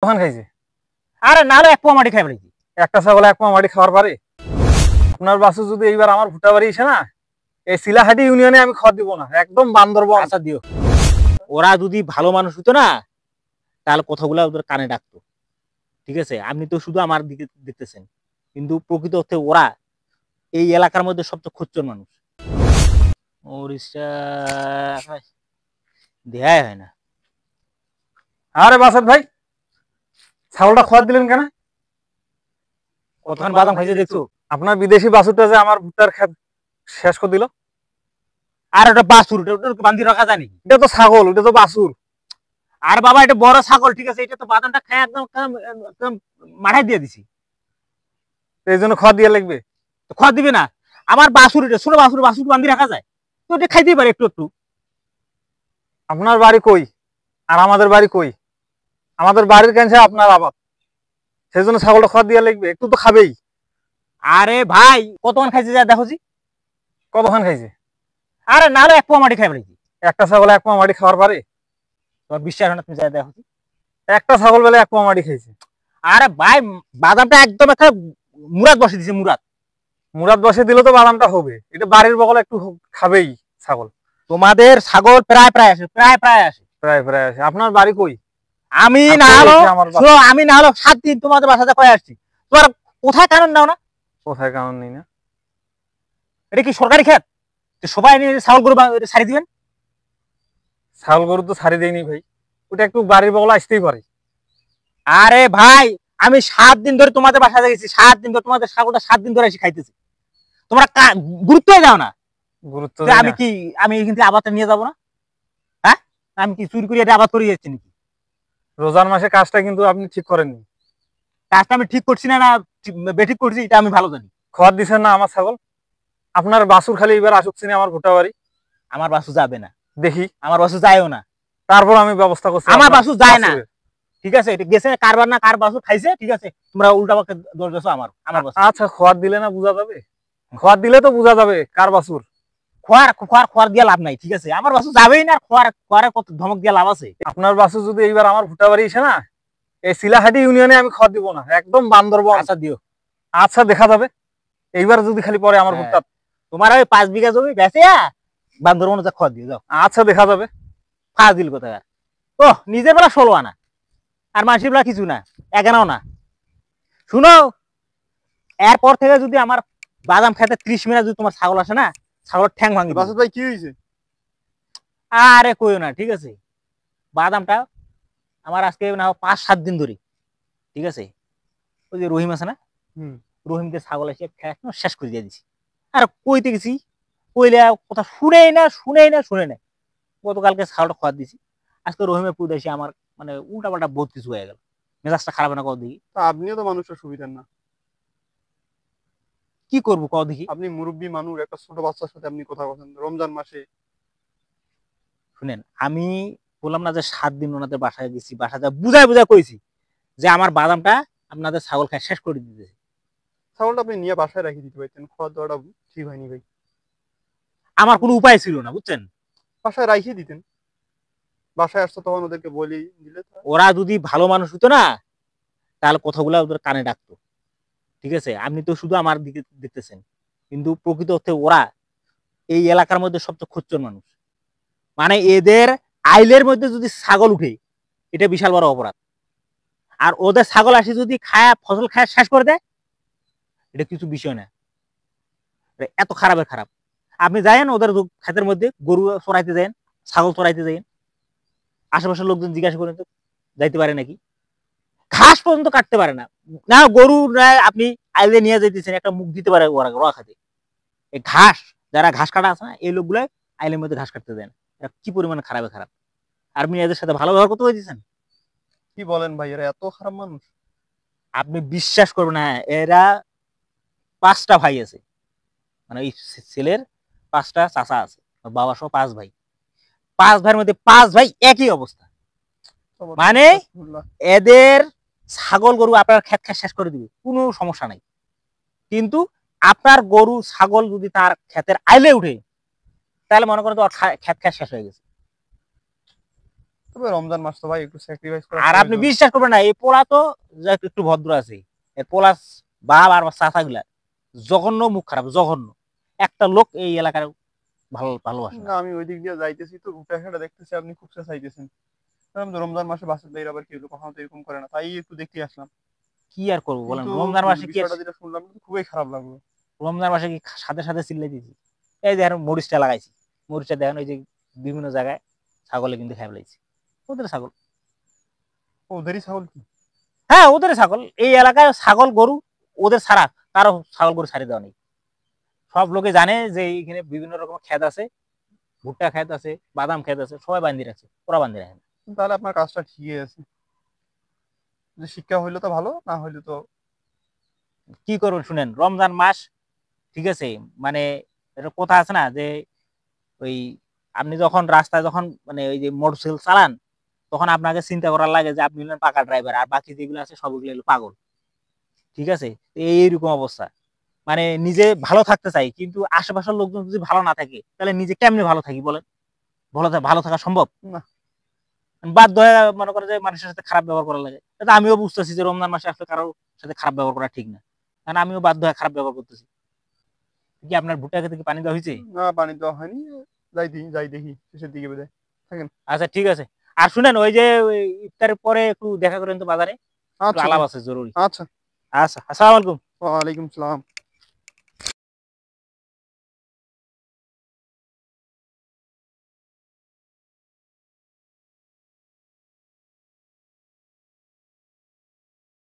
কখন খাইছে? আরে না হলে এক পোয়া মাটি খাই ফেলেছি। একটা ছাগল এক পা মাটি খাওয়ার পারে? আপনার বাসু যদি এইবার আমার ভুট্টা বাড়ি এসে না, এই শিলাহাটি ইউনিয়নে আমি খড় দিব না, একদম বান্দরবন। আচ্ছা দিও, ওরা যদি ভালো মানুষ হতো না তাহলে কথাগুলো ওদের কানে ডাকতো। ঠিক আছে, আপনি তো শুধু আমার দিকে দেখতেছেন, কিন্তু প্রকৃত অর্থে ওরা এই এলাকার মধ্যে সবচেয়ে খচ্চর মানুষ। দেহাই হয় না। আরে বাসাদ ভাই, ছাগলটা খড় দিলেন কেন? কতক্ষণ বাদাম খাইছে দেখছো? আপনার বিদেশি বাসুটা যে আমার ভুট্টার খেত শেষ করে দিল। আর ওটা বাছুর, ওটা বান্ধি রাখা যায় নাকি? এটা তো ছাগল, এটা তো বাছুর। আর বাবা এটা বড় ছাগল, ঠিক আছে, এটা তো বাদামটা খায় একদম একদম মাথায় দিয়ে দিছি। এই জন্য খড় দিয়ে লাগবে। তো খড় দিবে না? আমার বাছুর, এটা ছোট বাছুর, বাছুর বান্ধি রাখা যায় তো, এটা খাইতেই পারে একটু একটু। আপনার বাড়ি কই আর আমাদের বাড়ি কই? আমাদের বাড়ির কাছে আপনার আবাদ, সেই জন্য ছাগলটা খড় দিয়ে লাগবে, একটু তো খাবেই। আরে ভাই কতক্ষণ খাইছে যা দেখো জি। কতক্ষণ খাইছে? আরে না হলে এক পোয়া মাটি খাই ফেলেছি। একটা ছাগল এক পা মাটি খাওয়ার পারে? তোমার বিশ্বাস হয় না, তুমি যা দেখো জি। একটা ছাগল বেলা এক পা মাটি খাইছে? আরে ভাই বাদামটা একদম একটা মুরাদ বসে দিছে, মুরাদ। মুরাদ বসে দিলে তো বাদামটা হবে, এটা বাড়ির বগলে একটু খাবেই ছাগল। তোমাদের ছাগল প্রায় প্রায় আসে, প্রায় প্রায় আসে। প্রায় প্রায় আসে। আপনার বাড়ি কই? আমি না হলো শোনো, আমি না হলো 7 দিন তোমাদের বাসাতে কয়ে আসছি, তোমার কোথায় কারণ নাও না? কোথায় কারণ নেই না? এটা কি সরকারি ক্ষেত যে সবাই নিয়ে ছাগল গরু সারি দিবেন? ছাগল গরু তো ছাড়ি দেয়নি ভাই, ওটা একটু বাড়ির বগলে আসতেই পারে। আরে ভাই আমি 7 দিন ধরে তোমাদের বাসাতে গেছি, 7 দিন ধরে তোমাদের ছাগলটা 7 দিন ধরে এসে খাইতেছি, তোমরা গুরুত্বই দাও না। গুরুত্ব যে দেয় আমি না। কি, আমি কিন্তু আবাদটা নিয়ে যাবো না? হ্যাঁ, আমি কি চুরি করে এটা আবাদ করে যাচ্ছি নাকি? রোজার মাসে কাজটা কিন্তু আপনি ঠিক করেননি। কাজটা আমি ঠিক করছি না, না বেঠিক করছি এটা আমি ভালো জানি। খড় দিছেন না আমার ছাগল? আপনার বাছুর খালি এবার আসুক চিনি আমার ভুট্টা বাড়ি। আমার বাসু যাবে না, দেখি, আমার বাসু যায়ও না। তারপর আমি ব্যবস্থা করছি। আমার বাসু যায় না, বাছুরের। ঠিক আছে, এটা গেছে কারবার না কার বাসু খাইছে, ঠিক আছে, তোমরা উল্টা পাকে দোষ দিছো আমার, আমার বাসু। আচ্ছা, খড় দিলে না বোঝা যাবে? খড় দিলে তো বোঝা যাবে কার বাছুর। খোয়ার খোয়ার খোয়ার দিয়ে লাভ নাই, ঠিক আছে, আমার বাসু যাবেই না, খোয়ার খোয়ারে কত ধমক দিয়ে লাভ আছে? আপনার বাছুর যদি এইবার আমার ভুট্টা বাড়ি এসে না, এই শিলাহাটি ইউনিয়নে আমি খড় দিব না, একদম বান্দরবন। আচ্ছা দিও। আচ্ছা, দেখা যাবে এইবার যদি খালি পরে আমার ভুট্টা। তোমার ওই 5 বিঘা জমি বেচে বান্দরবনে যা খড় দিয়ে যাও। আচ্ছা, দেখা যাবে। ফাজিল কোথাকার। ও নিজের বেলা 16 আনা আর মানুষের বেলা কিছু না, 11 না। শুনো, এরপর থেকে যদি আমার বাদাম খেতে 30 মিনিট যদি তোমার ছাগল আসে না, ছাগলের ঠ্যাং ভাঙি। বাসুদ ভাই কি হয়েছে? আরে কইও না, ঠিক আছে, বাদামটা আমার আজকে না 5-7 দিন ধরে, ঠিক আছে, ওই যে রহিম আছে না, রহিমকে ছাগল এসে শেষ করে দিয়ে দিছি। আর কইতে গেছি, কইলে কথা শুনেই না, শুনেই না, শুনে না। গতকালকে ছাগলটা খাওয়া দিছি, আজকে রহিমের পুদ এসে আমার মানে উল্টা পাল্টা বহুত কিছু হয়ে গেল, মেজাজটা খারাপ না কও দেখি। আপনিও তো মানুষের সুবিধা না। কি করবো কও দেখি? আপনি মুরব্বী মানুষ, একটা ছোট বাচ্চার সাথে আপনি কথা বলেন রমজান মাসে। শুনেন, আমি বললাম না যে 7 দিন ওনাদের বাসায় গেছি, বাসায় বুঝায় বুঝায় কইছি যে আমার বাদামটা আপনাদের ছাগল খায় শেষ করে দিতেছে। ছাগলটা আপনি নিয়ে বাসায় রেখে দিতে পারতেন, খাওয়া দাওয়াটা ঠিক হয়নি ভাই। আমার কোনো উপায় ছিল না, বুঝছেন? বাসায় রাখিয়ে দিতেন, বাসায় আসতো তখন ওদেরকে বলি দিলে। ওরা যদি ভালো মানুষ হতো না তাহলে কথাগুলো ওদের কানে ডাকতো। ঠিক আছে, আপনি তো শুধু আমার দিকে দেখতেছেন, কিন্তু প্রকৃত অর্থে ওরা এই এলাকার মধ্যে সবচেয়ে খচ্চর মানুষ। মানে এদের আইলের মধ্যে যদি ছাগল উঠে, এটা বিশাল বড় অপরাধ। আর ওদের ছাগল আসি যদি খায় ফসল খায় শেষ করে দেয়, এটা কিছু বিষয় না, এত খারাপের খারাপ। আপনি যায়েন ওদের ক্ষেতের মধ্যে গরু চড়াইতে যান, ছাগল চড়াইতে যান, আশেপাশের লোকজন জিজ্ঞাসা করেন তো যাইতে পারে নাকি? ঘাস পর্যন্ত কাটতে পারে না। না গরু আপনি আইলে নিয়ে যাইতেছেন, একটা মুখ দিতে পারে ওরা ওরা খাতে। এই ঘাস, যারা ঘাস কাটা আছে না, এই লোকগুলো আইলের মধ্যে ঘাস কাটতে দেন। এরা কি পরিমাণে খারাপে খারাপ, আর আপনি এদের সাথে ভালো ব্যবহার করতে হয়েছেন। কি বলেন ভাই, এরা এত খারাপ মানুষ? আপনি বিশ্বাস করবেন না, এরা 5টা ভাই আছে, মানে ওই ছেলের 5টা চাচা আছে, বাবা সহ 5 ভাই। 5 ভাইয়ের মধ্যে 5 ভাই একই অবস্থা। মানে এদের ছাগল গরু আপনার খেত খাত শেষ করে দিবে, কোনো সমস্যা নাই, কিন্তু আপনার গরু ছাগল যদি তার ক্ষেতের আইলে উঠে, তাহলে মনে করেন তো খেত খাত শেষ হয়ে গেছে। তবে রমজান মাস তো ভাই একটু স্যাক্রিফাইস করা আর আপনি বিশ্বাস করবেন না, এই পোলা তো যা একটু ভদ্র আছে, এই পোলা বাপ আর চাচা গুলা জঘন্য, মুখ খারাপ, জঘন্য। একটা লোক এই এলাকার ভালোবাসে না। না, আমি ওই দিক দিয়ে যাইতেছি তো রূপরেখাটা দেখতেছি আপনি খুব চাইতেছেন। রমজান মাসে বাসের বাইরে আবার কেউ কখনো তো এরকম করে না, তাই একটু দেখতে আসলাম। কি আর করবো বলেন, কিন্তু রমজান মাসে কি আর, বিষয়টা যেটা শুনলাম কিন্তু খুবই খারাপ লাগলো। রমজান মাসে কি সাথে সাথে চিল্লাই দিয়েছি? এই দেখেন মরিচটা লাগাইছি, মরিচটা দেখেন ওই যে বিভিন্ন জায়গায় ছাগলে কিন্তু খাই ফেলাইছি। ওদের ছাগল, ওদেরই ছাগল কি? হ্যাঁ ওদের ছাগল। এই এলাকায় ছাগল গরু ওদের ছাড়া কারো ছাগল গরু ছাড়ি দেওয়া নেই। সব লোকে জানে যে এখানে বিভিন্ন রকম ক্ষেত আছে, ভুট্টা ক্ষেত আছে, বাদাম ক্ষেত আছে, সবাই বান্ধি রাখছে, ওরা বান্ধি রাখে না। তাহলে আপনার কাজটা ঠিকই আছে, যে শিক্ষা হইলো তো ভালো, না হইলে তো। কি করবেন শুনেন, রমজান মাস, ঠিক আছে, মানে এটা কথা আছে না যে ওই আপনি যখন রাস্তায় যখন মানে ওই যে মোটরসাইকেল চালান, তখন আপনাকে চিন্তা করার লাগে যে আপনি হলেন পাকা ড্রাইভার, আর বাকি যেগুলো আছে সবগুলো হলো পাগল। ঠিক আছে, এইরকম অবস্থা। মানে নিজে ভালো থাকতে চাই, কিন্তু আশেপাশের লোকজন যদি ভালো না থাকে, তাহলে নিজে কেমনে ভালো থাকি বলেন? ভালো থাকা সম্ভব না। বাধ্য হয়ে মনে করে যে মানুষের সাথে খারাপ ব্যবহার করা লাগে। এটা আমিও বুঝতেছি যে রমজান মাসে আসলে কারোর সাথে খারাপ ব্যবহার করা ঠিক না, কারণ আমিও বাধ্য হয়ে খারাপ ব্যবহার করতেছি। কি আপনার ভুট্টা খেতে কি পানি দেওয়া হয়েছে? না, পানি দেওয়া হয়নি। যাই দেখি শেষের দিকে বোধহয় থাকেন। আচ্ছা ঠিক আছে। আর শুনেন, ওই যে ওই ইফতারের পরে একটু দেখা করেন তো বাজারে, একটু আচ্ছা আলাপ ভাই। আছে জরুরি। আচ্ছা। আচ্ছা, আসসালামু আলাইকুম। ওয়ালাইকুম সালাম।